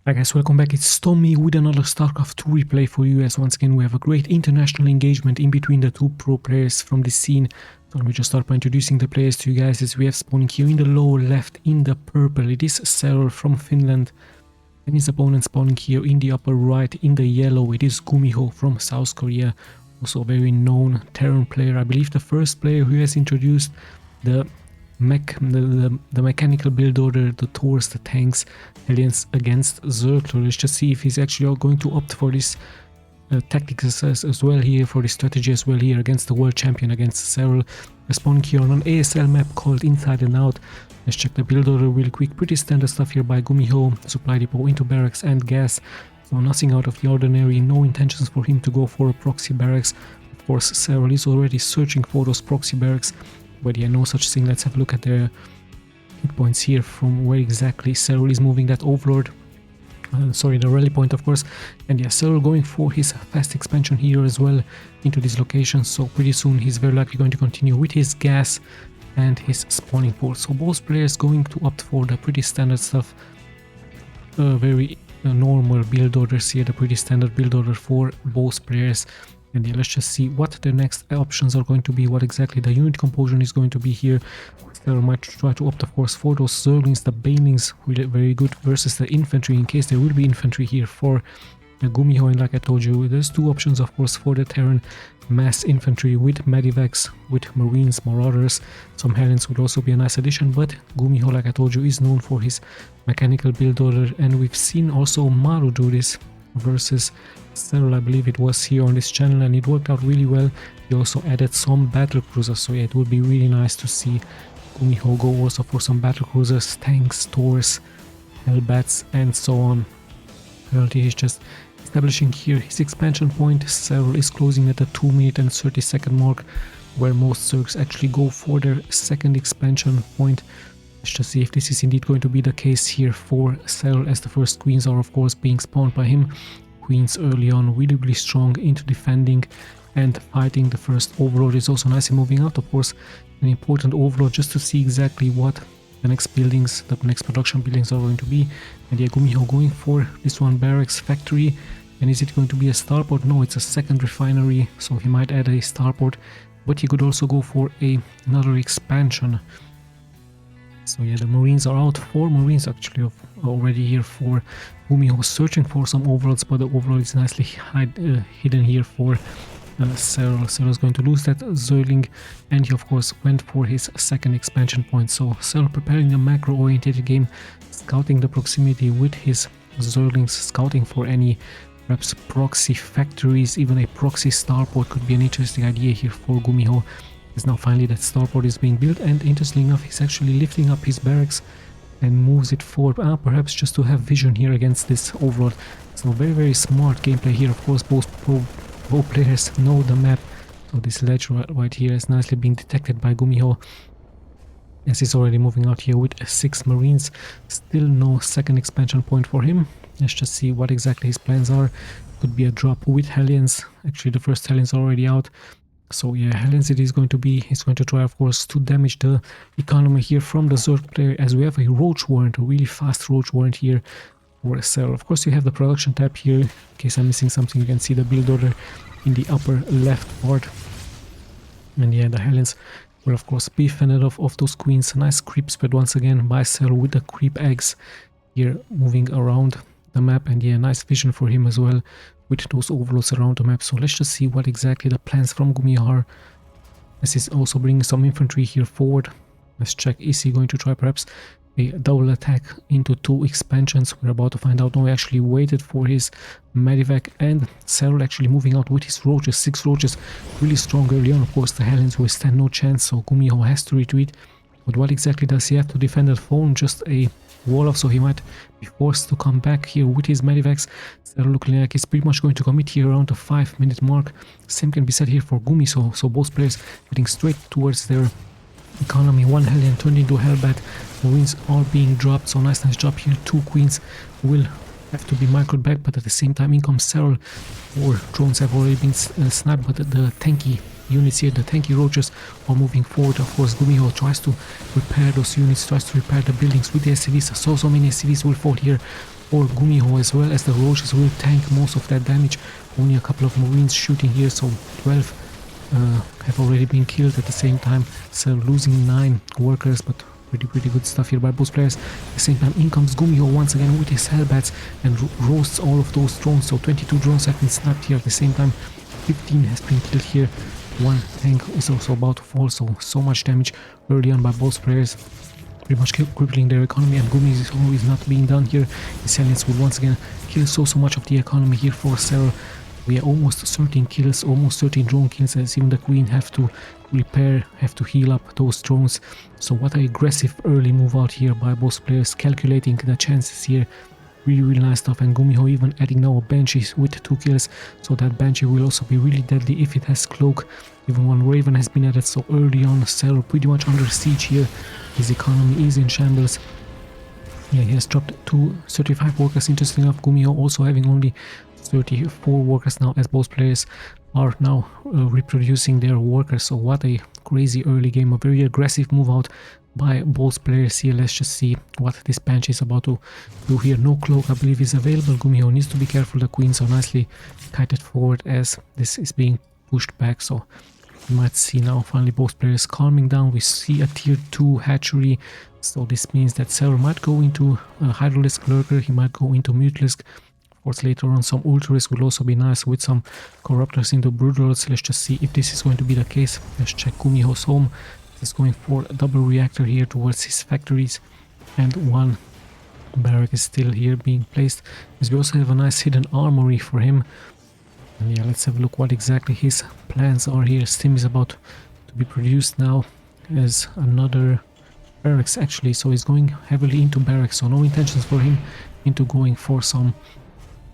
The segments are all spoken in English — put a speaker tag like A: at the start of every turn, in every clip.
A: Hi guys, welcome back. It's Tommy with another Starcraft 2 replay for you, as once again we have a great international engagement in between the two pro players from this scene. So let me just start by introducing the players to you guys. As we have spawning here in the lower left in the purple, it is SERRAL from Finland. And his opponent spawning here in the upper right in the yellow, it is GUMIHO from South Korea. Also a very known Terran player, I believe the first player who has introduced the mechanical build order, the Taurs, the tanks, aliens against Zerg. So let's just see if he's actually going to opt for this tactics as well here, for this strategy as well here against the world champion, against SERRAL. Spawning here on an ASL map called Inside and Out. Let's check the build order real quick. Pretty standard stuff here by GUMIHO. Supply depot into barracks and gas. So nothing out of the ordinary, no intentions for him to go for a proxy barracks. Of course, SERRAL is already searching for those proxy barracks. But yeah, no such thing. Let's have a look at the hit points here from where exactly SERRAL is moving that overlord. Sorry, the rally point, of course. And yeah, SERRAL going for his fast expansion here as well into this location. So pretty soon he's very likely going to continue with his gas and his spawning port. So both players going to opt for the pretty standard stuff. Very normal build orders here, the pretty standard build order for both players. And yeah, let's just see what the next options are going to be, what exactly the unit composition is going to be here. SERRAL might try to opt, of course, for those Zerglings, the Banelings, really very good, versus the infantry, in case there will be infantry here for the GUMIHO. And like I told you, there's two options, of course, for the Terran: mass infantry with medivacs, with marines, marauders. Some Hellions would also be a nice addition, but GUMIHO, like I told you, is known for his mechanical build order, and we've seen also Maru do this versus SERRAL, I believe it was, here on this channel, and it worked out really well. He also added some battle cruisers, so yeah, it would be really nice to see GUMIHO go also for some battle cruisers, tanks, Taurs, Hellbats, and so on. Currently he's just establishing here his expansion point. SERRAL is closing at the 2-minute and 30-second mark, where most Zergs actually go for their second expansion point. Let's just see if this is indeed going to be the case here for SERRAL, as the first queens are of course being spawned by him. Queens early on, really strong into defending and fighting. The first overlord is also nicely moving out, of course, an important overlord, just to see exactly what the next buildings, the next production buildings are going to be. And yeah, GUMIHO going for this one, barracks, factory. And is it going to be a starport? No, it's a second refinery, so he might add a starport, but he could also go for another expansion. So yeah, the marines are out. 4 marines actually already here for GUMIHO, searching for some overlords, but the overlord is nicely hidden here for SERRAL. SERRAL is going to lose that Zergling, and he of course went for his second expansion point. So SERRAL preparing a macro oriented game, scouting the proximity with his Zerglings, scouting for any perhaps proxy factories. Even a proxy starport could be an interesting idea here for GUMIHO. Is now finally that starport is being built, and interestingly enough, he's actually lifting up his barracks and moves it forward, perhaps just to have vision here against this overlord. So very smart gameplay here. Of course, both players know the map. So this ledge right here is nicely being detected by GUMIHO, as he's already moving out here with 6 marines. Still no second expansion point for him. Let's just see what exactly his plans are. Could be a drop with Hellions. Actually, the first Hellions are already out. So yeah, Hellions it is going to be. He's going to try, of course, to damage the economy here from the Zerg player, as we have a roach warrant, a really fast roach warrant here for SERRAL. Of course, you have the production tab here. In case I'm missing something, you can see the build order in the upper left part. And yeah, the Hellions will of course be fended off of those queens. Nice creep spread once again by SERRAL with the creep eggs here moving around the map, and yeah, nice vision for him as well with those overlords around the map. So let's just see what exactly the plans from GUMIHO are, as he's also bringing some infantry here forward. Let's check, is he going to try perhaps a double attack into 2 expansions? We're about to find out. No, he actually waited for his medivac, and SERRAL actually moving out with his roaches, 6 roaches, really strong early on. Of course, the Hellions will stand no chance, so GUMIHO has to retreat. But what exactly does he have to defend that phone? Just a wall off, so he might be forced to come back here with his medivacs. SERRAL looking like he's pretty much going to commit here around the 5-minute mark. Same can be said here for GUMIHO, so both players heading straight towards their economy. 1 Hellion turned into Hellbat. Marines are being dropped, so nice job here. 2 queens will have to be microed back, but at the same time in comes SERRAL. 4 drones have already been sniped, but the tanky units here. The tanky roaches are moving forward. Of course, GUMIHO tries to repair those units, tries to repair the buildings with the SCVs. So many SCVs will fall here for GUMIHO, as well as the roaches will tank most of that damage. Only a couple of marines shooting here, so 12 have already been killed at the same time. So losing 9 workers, but pretty good stuff here by both players. At the same time, in comes GUMIHO once again with his hellbats and roasts all of those drones. So 22 drones have been snapped here. At the same time, 15 has been killed here. One tank is also about to fall, so much damage early on by both players, pretty much crippling their economy, and GUMIHO is not being done here. His aliens will once again kill so much of the economy here for SERRAL. We are almost 13 kills, almost 13 drone kills, as even the Queen have to repair, have to heal up those drones. So what an aggressive early move out here by both players, calculating the chances here. Really nice stuff, and GUMIHO even adding now a Banshee with 2 kills, so that Banshee will also be really deadly if it has Cloak. Even one Raven has been added, so early on SERRAL pretty much under siege here. His economy is in shambles. Yeah, he has dropped 35 workers, interesting enough. GUMIHO also having only 34 workers now, as both players are now reproducing their workers. So what a crazy early game, a very aggressive move out by both players here. Let's just see what this Banshee is about to do here. No Cloak, I believe, is available. GUMIHO needs to be careful. The Queens are nicely kited forward as this is being pushed back. So you might see now finally both players calming down. We see a tier 2 hatchery. So this means that SERRAL might go into Hydralisk Lurker. He might go into Mutalisk. Of course, later on some Ultralisk will also be nice with some Corruptors into Broodwars. Let's just see if this is going to be the case. Let's check GUMIHO's home. He's going for a double reactor here towards his factories, and one barrack is still here being placed, as we also have a nice hidden armory for him. And yeah, let's have a look what exactly his plans are here. Stim is about to be produced now as another barracks actually, so he's going heavily into barracks, so no intentions for him into going for some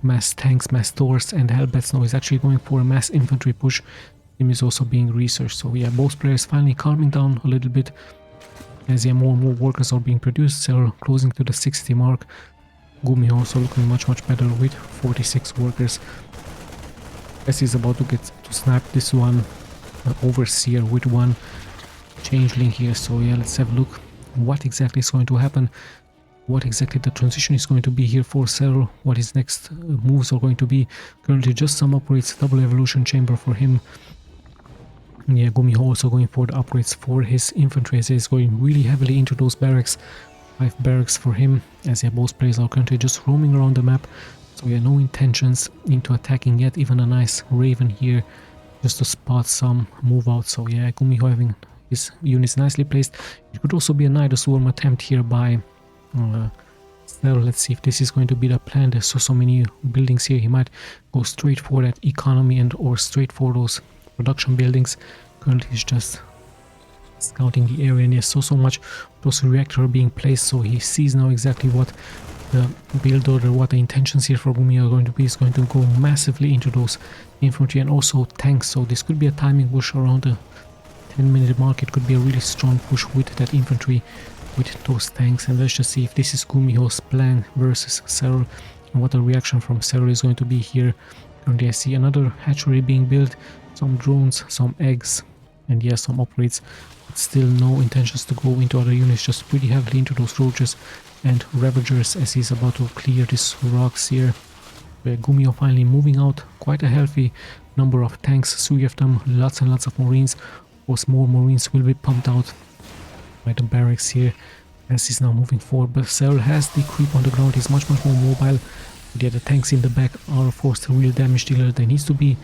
A: mass tanks, mass doors and hellbats. No, he's actually going for a mass infantry push. Him is also being researched. So yeah, both players finally calming down a little bit as yeah, more and more workers are being produced. SERRAL closing to the 60 mark. GUMIHO also looking much better with 46 workers, as he's about to get to snap this one overseer with one changeling here. So yeah, let's have a look what exactly is going to happen, what exactly the transition is going to be here for SERRAL, what his next moves are going to be. Currently just some upgrades, double evolution chamber for him. Yeah, GUMIHO also going for the upgrades for his infantry, as he's going really heavily into those barracks. 5 barracks for him, as yeah, both players are currently just roaming around the map. So yeah, no intentions into attacking yet, even a nice Raven here just to spot some move out. So yeah, GUMIHO having his units nicely placed. It could also be a Night Swarm attempt here by SERRAL. Let's see if this is going to be the plan. There's so many buildings here. He might go straight for that economy and or straight for those production buildings. Currently he's just scouting the area, and there's so much those reactors are being placed, so he sees now exactly what the build order, what the intentions here for GUMIHO are going to be. Is going to go massively into those infantry and also tanks. So this could be a timing push around the 10-minute mark. It could be a really strong push with that infantry, with those tanks. And let's just see if this is GUMIHO's plan versus SERRAL, and what the reaction from SERRAL is going to be here. Currently I see another hatchery being built, some drones, some eggs, and yeah, some upgrades, but still no intentions to go into other units, just pretty heavily into those roaches and ravagers as he's about to clear these rocks here. Where GUMIHO finally moving out quite a healthy number of tanks, 3 of them, lots and lots of marines. Of course, more marines will be pumped out by the barracks here as he's now moving forward. But SERRAL has the creep on the ground, he's much more mobile. But yeah, the tanks in the back are of course the real damage dealer. They needs to be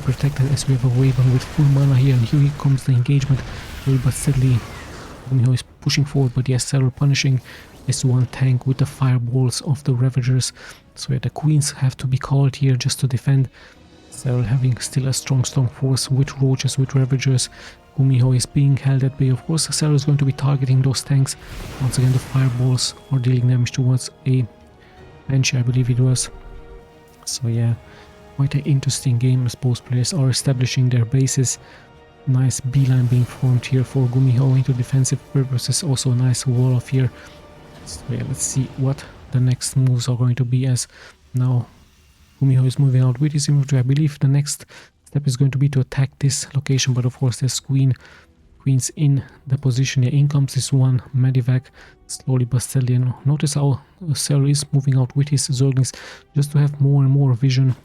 A: protected, as we have a Raven with full mana here, and here comes the engagement. Slowly but steadily GUMIHO is pushing forward, but yes, SERRAL punishing this one tank with the fireballs of the ravagers. So yeah, the queens have to be called here just to defend. SERRAL having still a strong force with roaches, with ravagers. GUMIHO is being held at bay. Of course, SERRAL is going to be targeting those tanks. Once again, the fireballs are dealing damage towards a Banshee, I believe it was. So yeah, quite an interesting game as both players are establishing their bases. Nice beeline being formed here for GUMIHO into defensive purposes. Also a nice wall of here. So yeah, let's see what the next moves are going to be, as now GUMIHO is moving out with his infantry. I believe the next step is going to be to attack this location, but of course there's queens in the position. Yeah, in comes this one medivac slowly but steadily, and notice how SERRAL is moving out with his Zerglings just to have more and more vision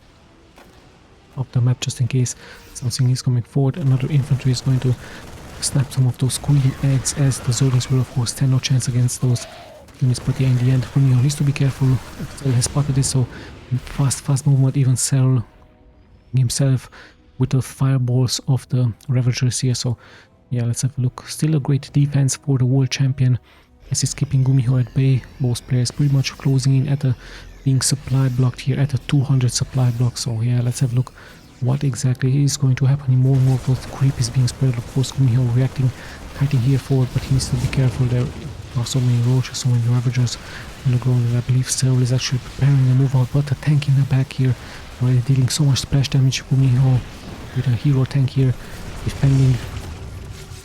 A: of the map, just in case something is coming forward. Another infantry is going to snap some of those queen eggs, as the Zerglings will of course stand no chance against those units. But yeah, in the end, GUMIHO needs to be careful. SERRAL has spotted this, so fast movement. Even SERRAL himself with the fireballs of the Ravagers here. So yeah, let's have a look. Still a great defense for the world champion, as he's keeping GUMIHO at bay. Both players pretty much closing in at a being supply blocked here at a 200 supply block. So yeah, let's have a look what exactly is going to happen. More and more of those creep is being spread. Of course, GUMIHO reacting, fighting here forward, but he needs to be careful. There are so many roaches, so many Ravagers on the ground, and I believe SERRAL is actually preparing a move out, but a tank in the back here, already dealing so much splash damage. GUMIHO with a hero tank here, defending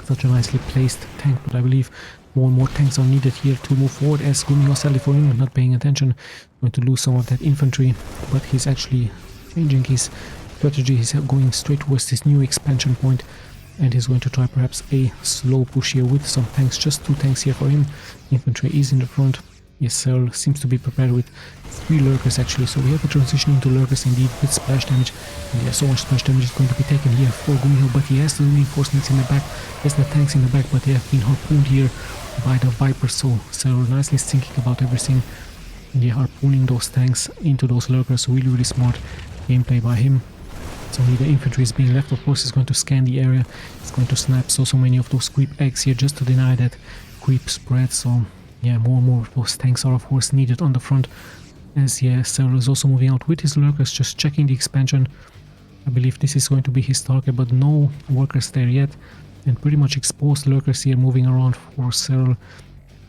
A: such a nicely placed tank, but I believe more and more tanks are needed here to move forward, as GUMIHO, sadly for him, not paying attention, going to lose some of that infantry, but he's actually changing his strategy. He's going straight towards this new expansion point, and he's going to try perhaps a slow push here with some tanks, just 2 tanks here for him. Infantry is in the front. Yes, SERRAL seems to be prepared with 3 Lurkers actually, so we have a transition into Lurkers indeed with splash damage. And yeah, so much splash damage is going to be taken here for GUMIHO, but he has the reinforcements in the back, he has the tanks in the back, but they have been harpooned here by the Vipers, so SERRAL nicely thinking about everything. And yeah, harpooning those tanks into those Lurkers, really smart gameplay by him. So the infantry is being left. Of course, he's going to scan the area, he's going to snap so many of those creep eggs here just to deny that creep spread. So yeah, more and more of those tanks are of course needed on the front, as yeah, SERRAL is also moving out with his Lurkers, just checking the expansion. I believe this is going to be his target, but no workers there yet, and pretty much exposed Lurkers here moving around for SERRAL.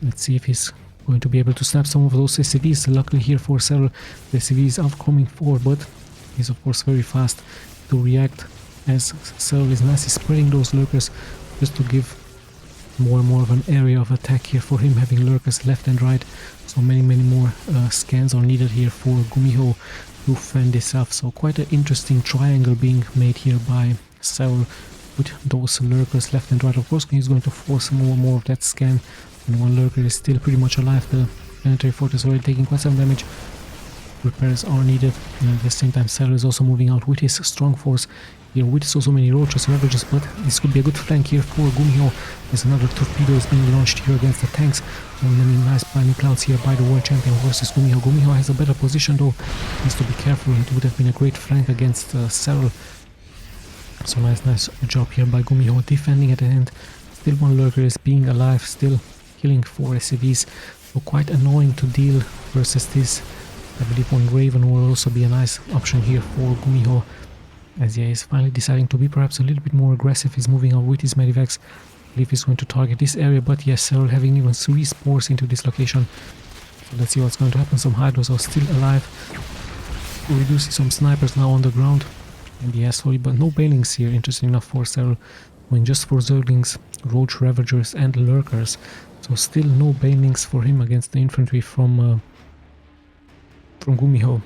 A: Let's see if he's going to be able to snap some of those SCVs. Luckily here for SERRAL, the SCVs are coming forward, but he's of course very fast to react, as SERRAL is nicely spreading those Lurkers just to give more and more of an area of attack here for him, having Lurkers left and right. So many more scans are needed here for GUMIHO to fend this off. So quite an interesting triangle being made here by SERRAL with those Lurkers left and right. Of course, he's going to force more and more of that scan, and one Lurker is still pretty much alive. The planetary fort is already taking quite some damage. Repairs are needed, and at the same time SERRAL is also moving out with his strong force here with so many roaches, Ravagers, but this could be a good flank here for GUMIHO. There's another torpedo is being launched here against the tanks. So many nice planning clouds here by the world champion versus GUMIHO. GUMIHO has a better position though, needs to be careful. It would have been a great flank against SERRAL. So nice job here by GUMIHO defending at the end. Still one Lurker is being alive, still killing 4 SCVs. So quite annoying to deal versus this. I believe one Raven will also be a nice option here for GUMIHO, as yeah, he's finally deciding to be perhaps a little bit more aggressive. He's moving out with his medivacs. I believe he's going to target this area, but yes, SERRAL having even 3 spores into this location. So let's see what's going to happen. Some Hydras are still alive. We do see some snipers now on the ground. And yeah, sorry, but no Banelings here, interesting enough for SERRAL. Going just for Zerglings, Roach Ravagers and Lurkers. So still no Banelings for him against the infantry from GUMIHO.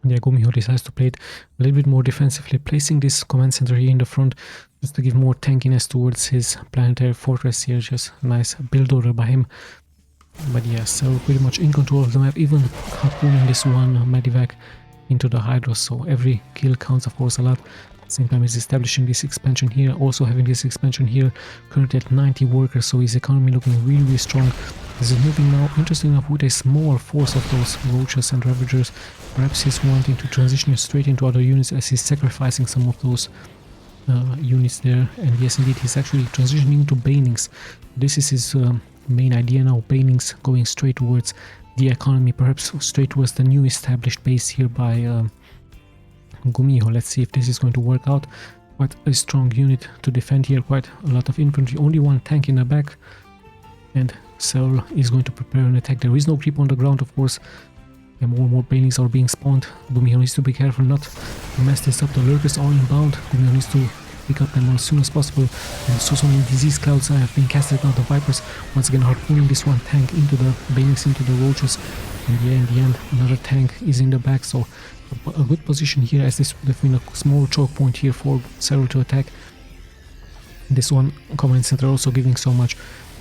A: And yeah, GUMIHO decides to play it a little bit more defensively, placing this command center here in the front just to give more tankiness towards his planetary fortress here. Just a nice build order by him. But yeah, SERRAL pretty much in control of the map, even harpooning this one medivac into the Hydra, so every kill counts of course a lot. At the same time he's establishing this expansion here, also having this expansion here, currently at 90 workers, so his economy looking really strong. This is moving now, interesting enough, with a small force of those Roaches and Ravagers. Perhaps he's wanting to transition straight into other units, as he's sacrificing some of those units there. And yes, indeed, he's actually transitioning to Banelings. This is his main idea now, Banelings going straight towards the economy, perhaps straight towards the new established base here by GUMIHO. Let's see if this is going to work out. Quite a strong unit to defend here, quite a lot of infantry, only one tank in the back, and SERRAL is going to prepare an attack. There is no creep on the ground, of course, and more and more Banelings are being spawned. GUMIHO needs to be careful not to mess this up. The Lurkers are inbound. GUMIHO needs to pick up them as soon as possible. And so many disease clouds have been casted out. The Vipers once again harpooning this one tank into the Banelings, into the Roaches. And yeah, in the end, another tank is in the back, so a good position here, as this would have been a small choke point here for SERRAL to attack. This one command center also giving so much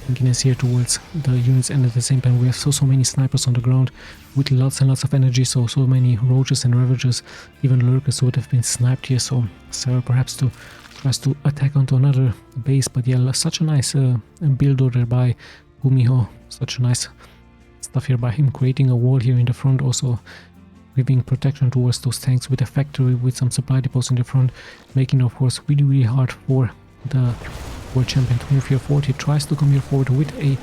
A: tankiness here towards the units, and at the same time we have so many snipers on the ground with lots and lots of energy, so many roaches and ravagers, even lurkers would have been sniped here, so SERRAL perhaps tries to attack onto another base. But yeah, such a nice build order by GUMIHO, such a nice stuff here by him, creating a wall here in the front, also giving protection towards those tanks with a factory with some supply depots in the front, making it of course really hard for the world champion to move here forward. He tries to come here forward with a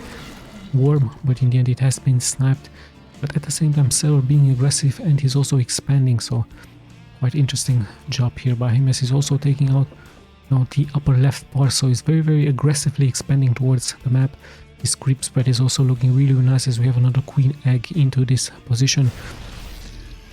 A: worm, but in the end it has been sniped. But at the same time SERRAL being aggressive, and he's also expanding, so quite interesting job here by him, as he's also taking out now the upper left part, so he's very aggressively expanding towards the map. His creep spread is also looking really nice, as we have another queen egg into this position.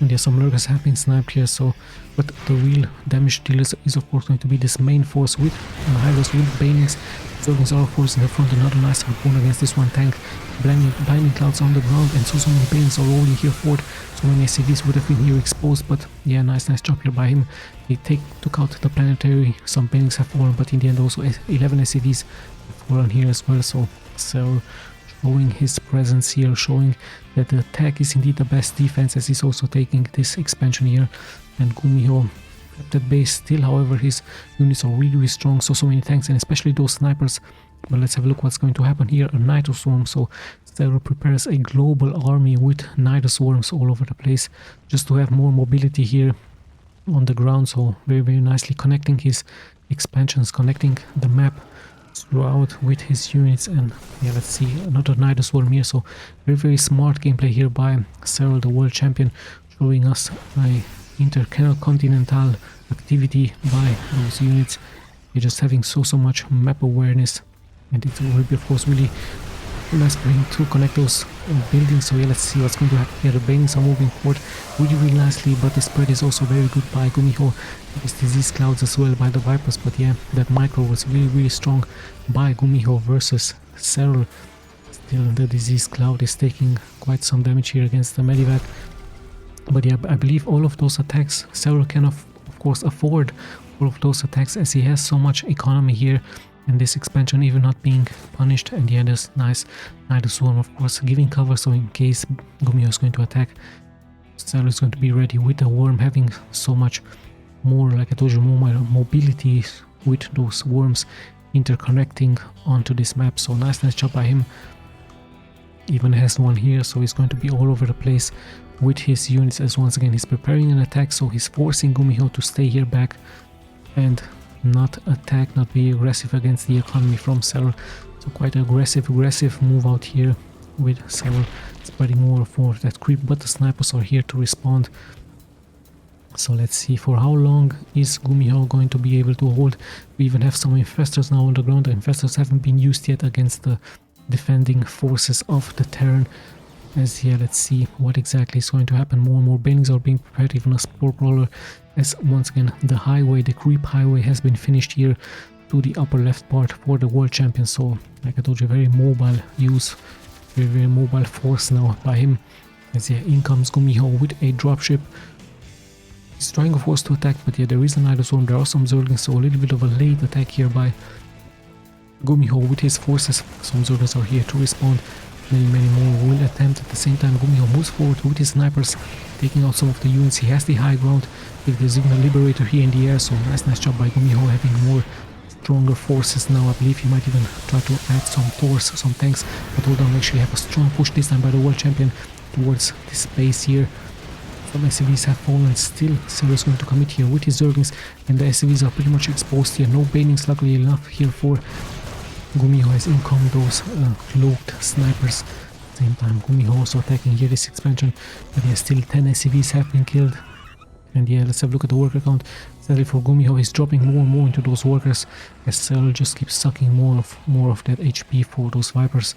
A: And yeah, some lurkers have been sniped here, so but the real damage dealers is of course going to be this main force with Hylos, with Banings. Zerglings are of course in the front, another nice harpoon against this one tank. Blinding clouds on the ground, and so many Banings are rolling here forward. So many SCVs would have been here exposed, but yeah, nice job here by him. He took out the planetary, some Banings have fallen, but in the end also 11 SCVs have fallen here as well, so SERRAL showing his presence here, showing that the attack is indeed the best defense, as he's also taking this expansion here. And GUMIHO at that base still, however, his units are really strong, so many tanks, and especially those snipers. But let's have a look what's going to happen here. A Nitro Swarm, so SERRAL prepares a global army with Nitro Swarms all over the place, just to have more mobility here on the ground, so very nicely connecting his expansions, connecting the map throughout with his units. And yeah, let's see, another Nitro Swarm here, so very smart gameplay here by SERRAL, the world champion, showing us a intercontinental activity by those units. You're just having so much map awareness, and it will be of course really nice for him to connect those buildings. So yeah, let's see what's going to happen here. The Banings are moving forward really nicely, but the spread is also very good by GUMIHO. There's disease clouds as well by the Vipers, but yeah, that micro was really strong by GUMIHO versus SERRAL. Still, the disease cloud is taking quite some damage here against the Medivac. But yeah, I believe all of those attacks, SERRAL can of course afford all of those attacks, as he has so much economy here, and this expansion even not being punished. And yeah, there's nice Nitro Swarm of course giving cover, so in case GUMIHO is going to attack, SERRAL is going to be ready with the worm, having so much more, like I told you, more mobility with those worms interconnecting onto this map. So nice job by him. Even has one here, so he's going to be all over the place with his units, as once again he's preparing an attack, so he's forcing GUMIHO to stay here back and not attack, not be aggressive against the economy from SERRAL. So quite aggressive move out here with SERRAL, spreading more for that creep, but the snipers are here to respond. So let's see for how long is GUMIHO going to be able to hold. We even have some infestors now on the ground. The infestors haven't been used yet against the defending forces of the Terran. As yeah, let's see what exactly is going to happen. More and more Banings are being prepared, even a Spore Crawler, as once again the highway, the creep highway, has been finished here to the upper left part for the world champion. So like I told you, very mobile use, very mobile force now by him. As yeah, in comes GUMIHO with a dropship. He's trying of course to attack, but yeah, there is a Nitro Swarm, there are some Zerglings, so a little bit of a late attack here by GUMIHO with his forces. Some Zerglings are here to respond. Many more will attempt. At the same time, GUMIHO moves forward with his snipers, taking out some of the units. He has the high ground with the Signal Liberator here in the air, so nice job by GUMIHO, having more stronger forces now. I believe he might even try to add some Thors, some tanks, but hold on, actually have a strong push this time by the world champion towards this base here. Some SCVs have fallen, still SERRAL is going to commit here with his Zerglings, and the SCVs are pretty much exposed here. No Banings luckily enough here for GUMIHO, has income those cloaked snipers. At the same time, GUMIHO also attacking here this expansion, but yeah, still 10 SCVs have been killed. And yeah, let's have a look at the worker count. Sadly for GUMIHO, he's dropping more and more into those workers, as SERRAL just keeps sucking more of that HP for those Vipers.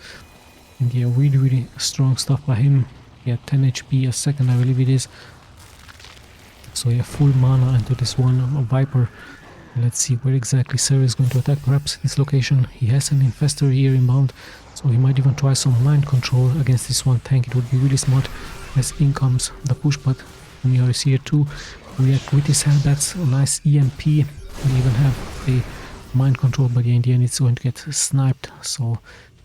A: And yeah, really strong stuff by him. Yeah, 10 HP a second, I believe it is. So yeah, full mana into this one Viper. Let's see where exactly Serral is going to attack. Perhaps this location. He has an infestor here inbound, so he might even try some mind control against this one tank. It would be really smart as in comes the push, but GUMIHO is here to react with his Hellbats. A nice EMP. We even have a mind control, but yeah, in the end it's going to get sniped. So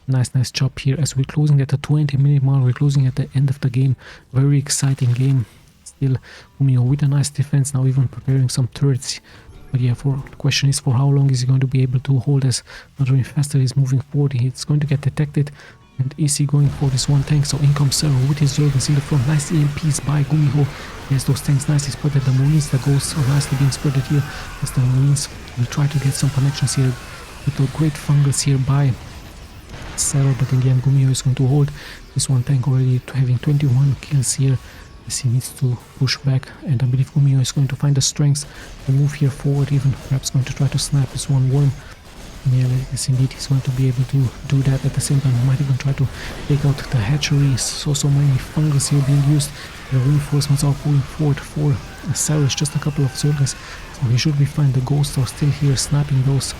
A: nice job here as we're closing at the 20-minute mark. We're closing at the end of the game. Very exciting game. Still GUMIHO with a nice defense, now even preparing some turrets. But yeah, the question is for how long is he going to be able to hold as another infestor is moving forward. It's going to get detected. And is he going for this one tank? So in comes Serral with his Zerg in the front. Nice EMPs by GUMIHO. Yes, those tanks nicely spread. The Marines, the Ghosts are nicely being spread here. As the Marines will try to get some connections here with the great fungus here by Serral. But in the end, GUMIHO is going to hold this one tank already, having 21 kills here. As he needs to push back, and I believe GUMIHO is going to find the strength to move here forward, even perhaps going to try to snap this one worm. Yeah, yes indeed, he's going to be able to do that. At the same time, he might even try to take out the hatcheries. So many fungus here being used. The reinforcements are pulling forward for Serral. Just a couple of Zerglings, so he should be fine. The ghosts are still here snapping those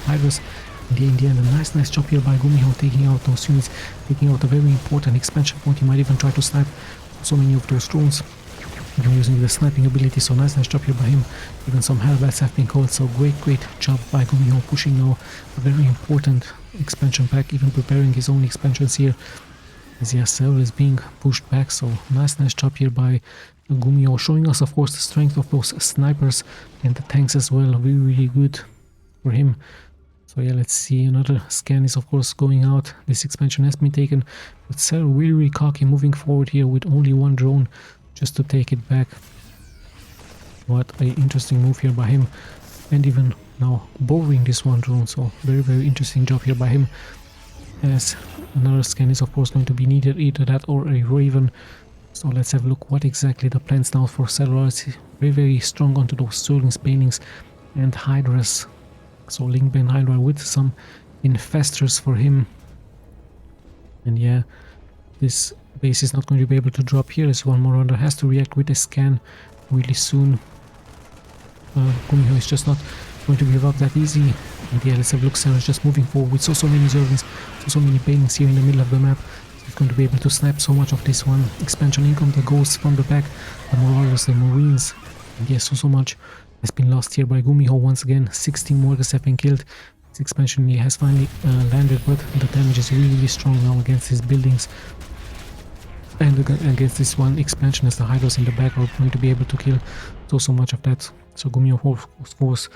A: Hydras. In the end, a nice job here by GUMIHO, taking out those units, taking out a very important expansion point. He might even try to snipe so many of those drones using the sniping ability. So nice job here by him. Even some Hellbats have been called, so great job by GUMIHO, pushing now a very important expansion pack, even preparing his own expansions here as Serral is being pushed back. So nice job here by GUMIHO, showing us of course the strength of those snipers and the tanks as well. Really good for him. So yeah, let's see, another scan is of course going out. This expansion has been taken, but Serral really cocky, moving forward here with only one drone just to take it back. What a interesting move here by him, and even now borrowing this one drone. So very interesting job here by him, as another scan is of course going to be needed, either that or a Raven. So let's have a look what exactly the plans now for Serral. It's very strong onto those Zerglings, Banelings and Hydras. So Linkbane Hydra with some infestors for him. And yeah, this base is not going to be able to drop here, as one more runner has to react with a scan really soon. GUMIHO is just not going to give up that easy. And yeah, let's have a look. Serral is just moving forward with so many Zerglings, so many Banelings here in the middle of the map. So he's going to be able to snap so much of this one expansion. In come the Ghosts from the back, the Marauders, the Marines. And yes, so much has been lost here by GUMIHO once again. 16 Morgans have been killed. This expansion he has finally landed, but the damage is really strong now against his buildings and against this one expansion, as the Hydras in the back are going to be able to kill so much of that. So GUMIHO of course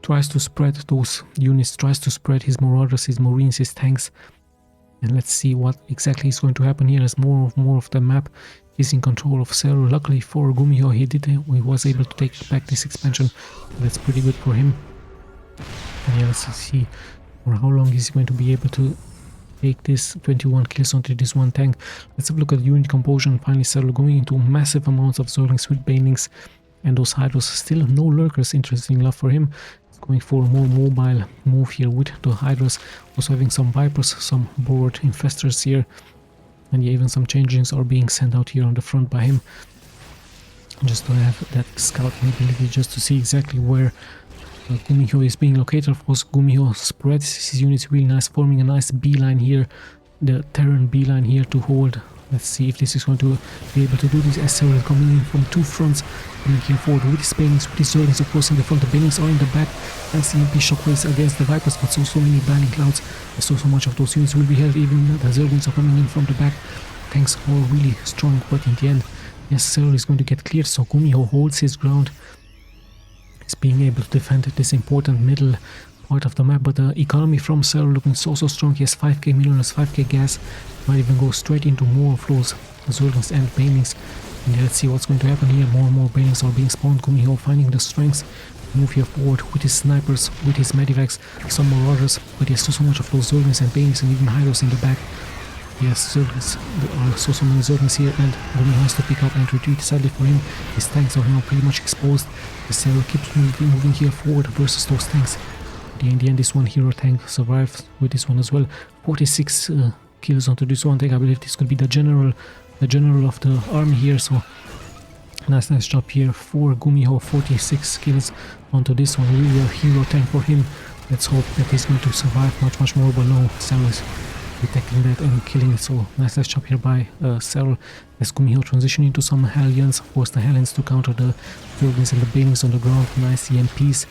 A: tries to spread those units, tries to spread his Marauders, his Marines, his tanks. And let's see what exactly is going to happen here, as more of the map is in control of Serral. Luckily for GUMIHO, he was able to take back this expansion. So that's pretty good for him. And yeah, let's see for how long is he going to be able to take this 21 kills onto this one tank. Let's have a look at unit composition. Finally, Serral going into massive amounts of Zerglings with Banelings and those Hydras. Still no Lurkers, interesting enough for him. He's going for a more mobile move here with the Hydras. Also having some Vipers, some bored infestors here. And yeah, even some changelings are being sent out here on the front by him, just to have that scouting ability, just to see exactly where GUMIHO is being located. Of course, GUMIHO spreads his units really nice, forming a nice beeline here, the Terran beeline here to hold. Let's see if this is going to be able to do this, as Serral coming in from two fronts, coming here forward with his Banelings, with his Zerglings of course in the front. The Banelings are in the back, and CMP shockwaves against the Vipers, but so many banning clouds, so much of those units will be held. Even the Zerglings are coming in from the back. Tanks are really strong, but in the end, yes, Serral is going to get cleared, so GUMIHO holds his ground. He's being able to defend this important middle part of the map, but the economy from Serral looking so strong. He has 5k millionaires, 5k gas. Might even go straight into more of those Zerglings and Banelings. And yeah, let's see what's going to happen here. More and more Banelings are being spawned. GUMIHO finding the strength to move here forward with his snipers, with his medivacs, some Marauders, but he has so much of those Zerglings and Banelings and even Hydras in the back. Yes, Zerglings, there are so many Zerglings here, and GUMIHO has to pick up and retreat. Sadly for him, his tanks are now pretty much exposed. The Serral keeps moving here forward versus those tanks. In the end, this one hero tank survived with this one as well. 46 kills onto this one tank. I believe this could be the general of the army here. So Nice job here for GUMIHO, 46 kills onto this one, really a hero tank for him. Let's hope that he's going to survive much more, but no, SERRAL is detecting that and killing it, so nice job here by SERRAL as GUMIHO transition into some Hellions. Of course the Hellions to counter the buildings and the banings on the ground, nice EMPs,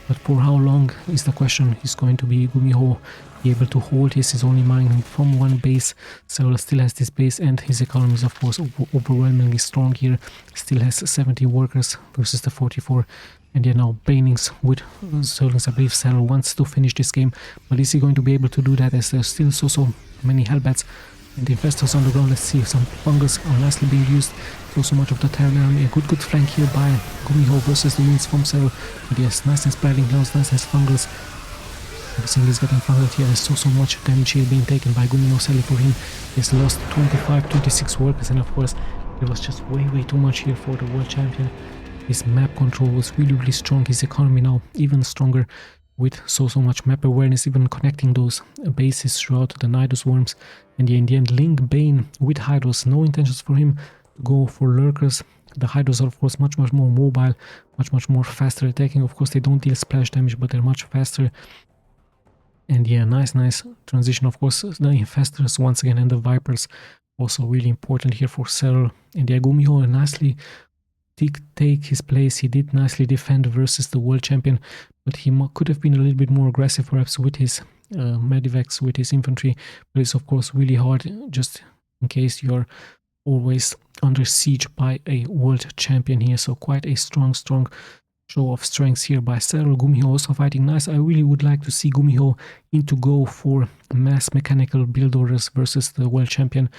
A: but for how long is the question. Is going to be GUMIHO be able to hold his only mining from one base? SERRAL still has this base and his economy is of course overwhelmingly strong here, still has 70 workers versus the 44. And yeah, now banings with Zerglings. I believe SERRAL wants to finish this game, but is he going to be able to do that as there's still so many Hellbats and the infestors on the ground? Let's see if some fungus are nicely being used. So much of the Terran army. A good flank here by GUMIHO versus the units from SERRAL. But yes, nice spreading grounds, nice fungus. Everything is getting fungal here. There's so much damage here being taken by GUMIHO. Sadly for him, he has lost 26 workers, and of course it was just way too much here for the world champion. His map control was really strong, his economy now even stronger with so much map awareness, even connecting those bases throughout the Nidus Worms. And yeah, in the end, Link Bane with Hydros, no intentions for him to go for Lurkers. The Hydros are of course much more mobile, much more faster attacking. Of course they don't deal splash damage, but they're much faster. And yeah, nice transition. Of course the Infestors once again and the Vipers also really important here for SERRAL. And yeah, GUMIHO nicely did take his place. He did nicely defend versus the world champion, but he could have been a little bit more aggressive perhaps with his medivacs, with his infantry. But it's of course really hard just in case you're always under siege by a world champion here. So quite a strong show of strengths here by SERRAL. GUMIHO also fighting nice. I really would like to see GUMIHO into go for mass mechanical build orders versus the world champion,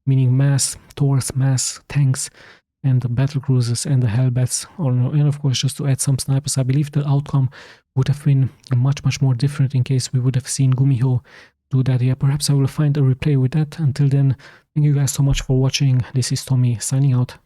A: meaning mass Taurs, mass tanks, and the battle cruisers and the Hellbats, and of course just to add some snipers. I believe the outcome would have been much more different in case we would have seen GUMIHO do that. Yeah, perhaps I will find a replay with that. Until then, thank you guys so much for watching. This is Tommy signing out.